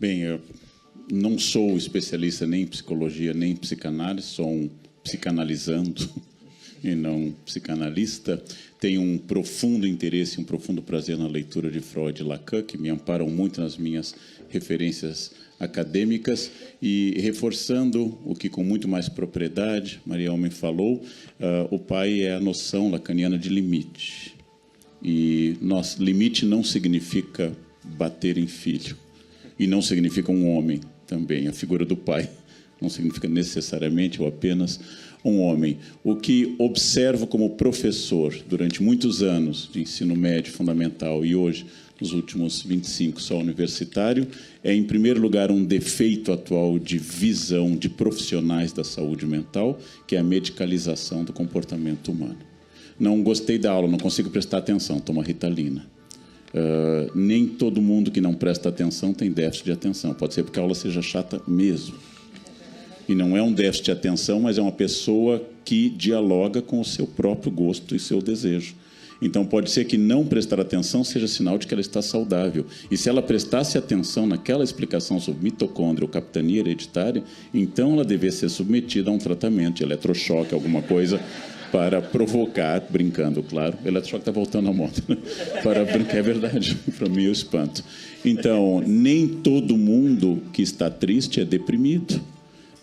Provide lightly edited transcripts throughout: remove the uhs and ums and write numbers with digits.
Bem, eu não sou especialista nem em psicologia, nem em psicanálise, sou um psicanalizando e não psicanalista. Tenho um profundo interesse, um profundo prazer na leitura de Freud e Lacan, que me amparam muito nas minhas referências acadêmicas, e reforçando o que com muito mais propriedade Maria Homem falou, o pai é a noção lacaniana de limite. E limite não significa bater em filho, e não significa um homem também. A figura do pai não significa necessariamente ou apenas um homem. O que observo como professor durante muitos anos de ensino médio fundamental e hoje, nos últimos 25, só universitário, é, em primeiro lugar, um defeito atual de visão de profissionais da saúde mental, que é a medicalização do comportamento humano. Não gostei da aula, não consigo prestar atenção, toma Ritalina. Nem todo mundo que não presta atenção tem déficit de atenção. Pode ser porque a aula seja chata mesmo. E não é um déficit de atenção, mas é uma pessoa que dialoga com o seu próprio gosto e seu desejo. Então, pode ser que não prestar atenção seja sinal de que ela está saudável. E se ela prestasse atenção naquela explicação sobre mitocôndria ou capitania hereditária, então ela deveria ser submetida a um tratamento de eletrochoque, alguma coisa, para provocar, brincando, claro, o eletrochoque está voltando à moda, para brincar, é verdade, para mim eu espanto. Então, nem todo mundo que está triste é deprimido.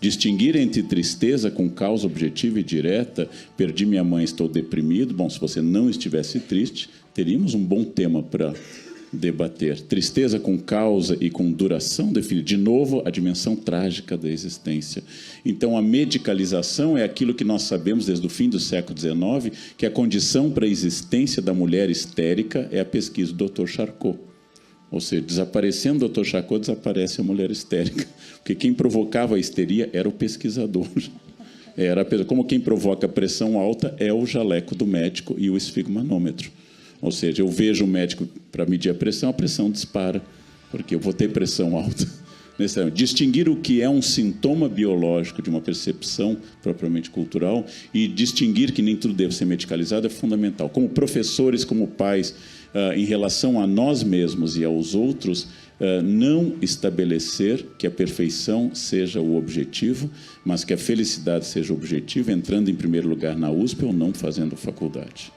Distinguir entre tristeza com causa objetiva e direta, perdi minha mãe, estou deprimido. Bom, se você não estivesse triste, teríamos um bom tema para debater. Tristeza com causa e com duração define, de novo, a dimensão trágica da existência. Então, a medicalização é aquilo que nós sabemos desde o fim do século XIX, que a condição para a existência da mulher histérica é a pesquisa do Dr. Charcot. Ou seja, desaparecendo o Dr. Charcot, desaparece a mulher histérica. Porque quem provocava a histeria era o pesquisador. Como quem provoca pressão alta é o jaleco do médico e o esfigmanômetro. Ou seja, eu vejo o médico para medir a pressão dispara, porque eu vou ter pressão alta. Distinguir o que é um sintoma biológico de uma percepção propriamente cultural e distinguir que nem tudo deve ser medicalizado é fundamental. Como professores, como pais, em relação a nós mesmos e aos outros, não estabelecer que a perfeição seja o objetivo, mas que a felicidade seja o objetivo, entrando em primeiro lugar na USP ou não fazendo faculdade.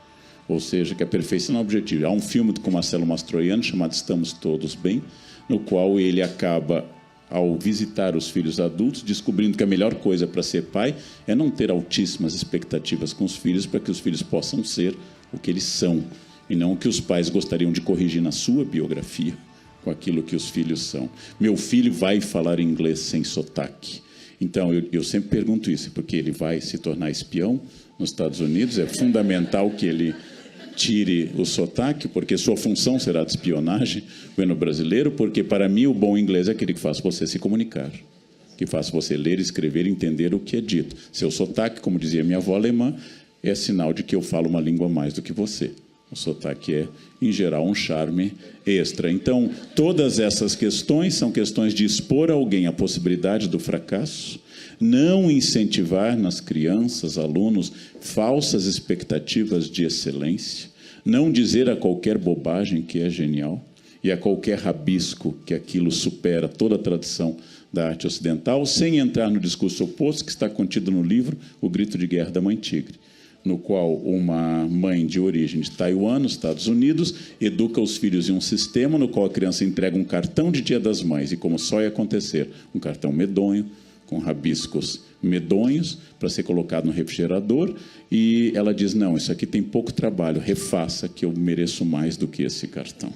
Ou seja, que a perfeição é o objetivo. Há um filme com Marcelo Mastroianni chamado Estamos Todos Bem, no qual ele acaba, ao visitar os filhos adultos, descobrindo que a melhor coisa para ser pai é não ter altíssimas expectativas com os filhos, para que os filhos possam ser o que eles são, e não o que os pais gostariam de corrigir na sua biografia com aquilo que os filhos são. Meu filho vai falar inglês sem sotaque. Então, eu sempre pergunto isso, porque ele vai se tornar espião nos Estados Unidos, é fundamental que ele tire o sotaque, porque sua função será de espionagem no brasileiro, porque, para mim, o bom inglês é aquele que faz você se comunicar, que faz você ler, escrever e entender o que é dito. Seu sotaque, como dizia minha avó alemã, é sinal de que eu falo uma língua mais do que você. O sotaque é, em geral, um charme extra. Então, todas essas questões são questões de expor a alguém a possibilidade do fracasso, não incentivar nas crianças, alunos, falsas expectativas de excelência, não dizer a qualquer bobagem que é genial e a qualquer rabisco que aquilo supera toda a tradição da arte ocidental, sem entrar no discurso oposto que está contido no livro O Grito de Guerra da Mãe Tigre, no qual uma mãe de origem de Taiwan, nos Estados Unidos, educa os filhos em um sistema no qual a criança entrega um cartão de Dia das Mães, e como só ia acontecer, um cartão medonho, com rabiscos medonhos, para ser colocado no refrigerador, e ela diz, não, isso aqui tem pouco trabalho, refaça que eu mereço mais do que esse cartão.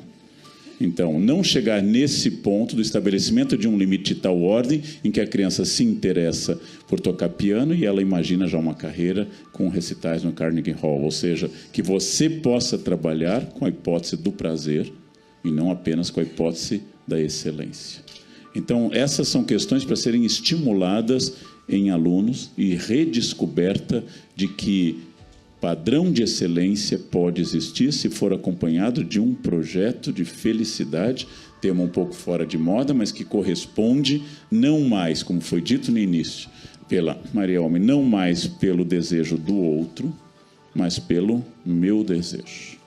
Então, não chegar nesse ponto do estabelecimento de um limite de tal ordem em que a criança se interessa por tocar piano e ela imagina já uma carreira com recitais no Carnegie Hall, ou seja, que você possa trabalhar com a hipótese do prazer e não apenas com a hipótese da excelência. Então, essas são questões para serem estimuladas em alunos e redescoberta de que padrão de excelência pode existir se for acompanhado de um projeto de felicidade, tema um pouco fora de moda, mas que corresponde não mais, como foi dito no início, pela Maria Homem, não mais pelo desejo do outro, mas pelo meu desejo.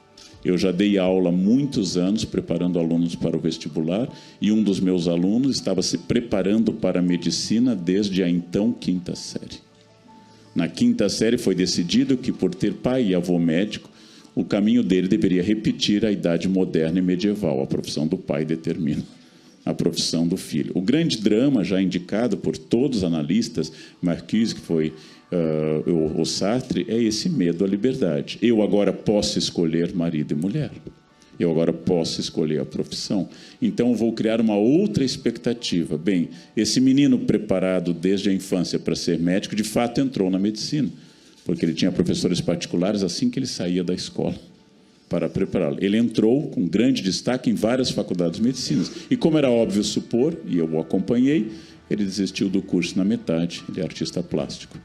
Eu já dei aula há muitos anos, preparando alunos para o vestibular, e um dos meus alunos estava se preparando para a medicina desde a então 5ª série. Na 5ª série foi decidido que, por ter pai e avô médico, o caminho dele deveria repetir a idade moderna e medieval. A profissão do pai determina a profissão do filho. O grande drama, já indicado por todos os analistas, Marcuse, que foi o Sartre, é esse medo à liberdade. Eu agora posso escolher marido e mulher. Eu agora posso escolher a profissão. Então, vou criar uma outra expectativa. Bem, esse menino preparado desde a infância para ser médico, de fato entrou na medicina, porque ele tinha professores particulares assim que ele saía da escola para prepará-lo. Ele entrou com grande destaque em várias faculdades de medicina. E como era óbvio supor, e eu o acompanhei, ele desistiu do curso na metade. Ele é artista plástico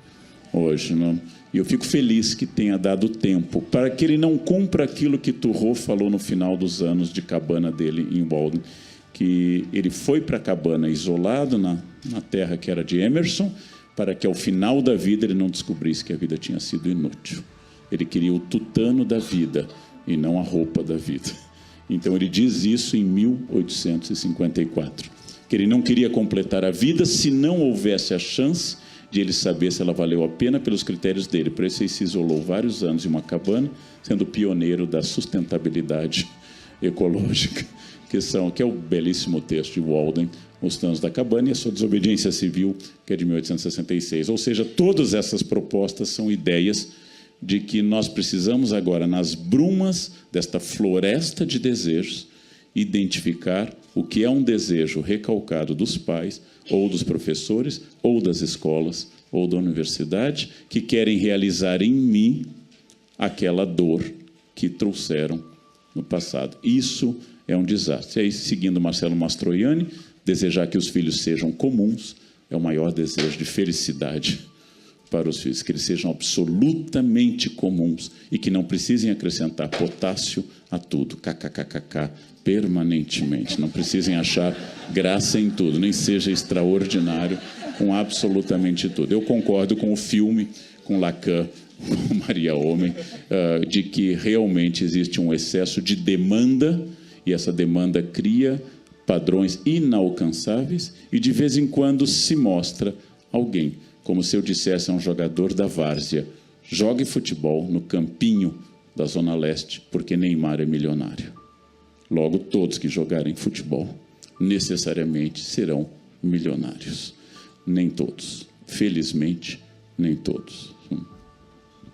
hoje, não? E eu fico feliz que tenha dado tempo para que ele não cumpra aquilo que Thoreau falou no final dos anos de cabana dele em Walden, que ele foi para a cabana isolado na terra que era de Emerson, para que ao final da vida ele não descobrisse que a vida tinha sido inútil. Ele queria o tutano da vida e não a roupa da vida. Então ele diz isso em 1854, que ele não queria completar a vida se não houvesse a chance de ele saber se ela valeu a pena pelos critérios dele. Por isso ele se isolou vários anos em uma cabana, sendo pioneiro da sustentabilidade ecológica, que é o belíssimo texto de Walden, Os Tanos da Cabana, e a sua desobediência civil, que é de 1866. Ou seja, todas essas propostas são ideias de que nós precisamos agora, nas brumas desta floresta de desejos, identificar o que é um desejo recalcado dos pais, ou dos professores, ou das escolas, ou da universidade, que querem realizar em mim aquela dor que trouxeram no passado. Isso é um desastre. Aí, seguindo Marcelo Mastroianni, desejar que os filhos sejam comuns é o maior desejo de felicidade para os filhos, que eles sejam absolutamente comuns e que não precisem acrescentar potássio a tudo, kkkk, permanentemente. Não precisem achar graça em tudo, nem seja extraordinário com absolutamente tudo. Eu concordo com o filme, com Lacan, com Maria Homem, de que realmente existe um excesso de demanda, e essa demanda cria padrões inalcançáveis, e de vez em quando se mostra alguém, como se eu dissesse a um jogador da várzea: jogue futebol no campinho da Zona Leste, porque Neymar é milionário. Logo, todos que jogarem futebol necessariamente serão milionários. Nem todos. Felizmente, nem todos.